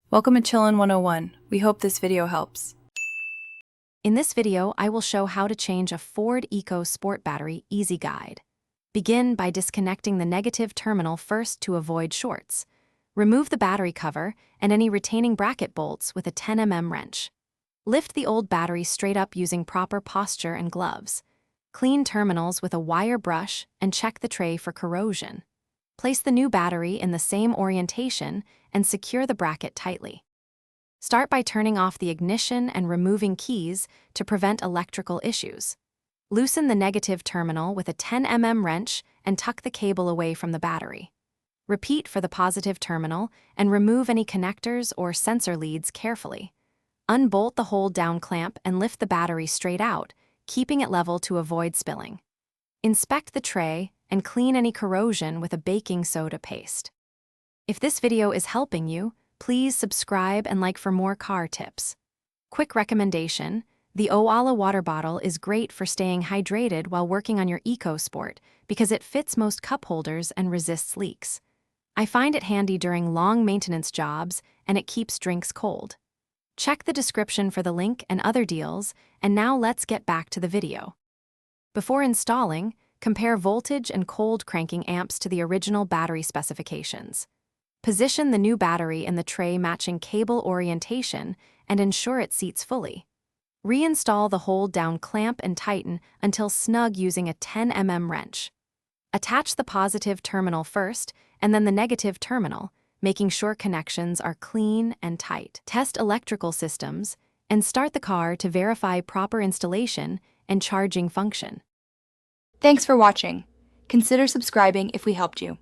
Welcome to Chillin' 101. We hope this video helps. In this video, I will show how to change a Ford Ecosport battery easy guide. Begin by disconnecting the negative terminal first to avoid shorts. Remove the battery cover and any retaining bracket bolts with a 10 mm wrench. Lift the old battery straight up using proper posture and gloves. Clean terminals with a wire brush and check the tray for corrosion. Place the new battery in the same orientation and secure the bracket tightly. Start by turning off the ignition and removing keys to prevent electrical issues. Loosen the negative terminal with a 10 mm wrench and tuck the cable away from the battery. Repeat for the positive terminal and remove any connectors or sensor leads carefully. Unbolt the hold-down clamp and lift the battery straight out, keeping it level to avoid spilling. Inspect the tray and clean any corrosion with a baking soda paste. If this video is helping you, please subscribe and like for more car tips. Quick recommendation: the Owala water bottle is great for staying hydrated while working on your Ecosport because it fits most cup holders and resists leaks. I find it handy during long maintenance jobs and it keeps drinks cold. Check the description for the link and other deals, and now let's get back to the video. Before installing, compare voltage and cold cranking amps to the original battery specifications. Position the new battery in the tray matching cable orientation and ensure it seats fully. Reinstall the hold-down clamp and tighten until snug using a 10 mm wrench. Attach the positive terminal first and then the negative terminal, making sure connections are clean and tight. Test electrical systems and start the car to verify proper installation and charging function. Thanks for watching. Consider subscribing if we helped you.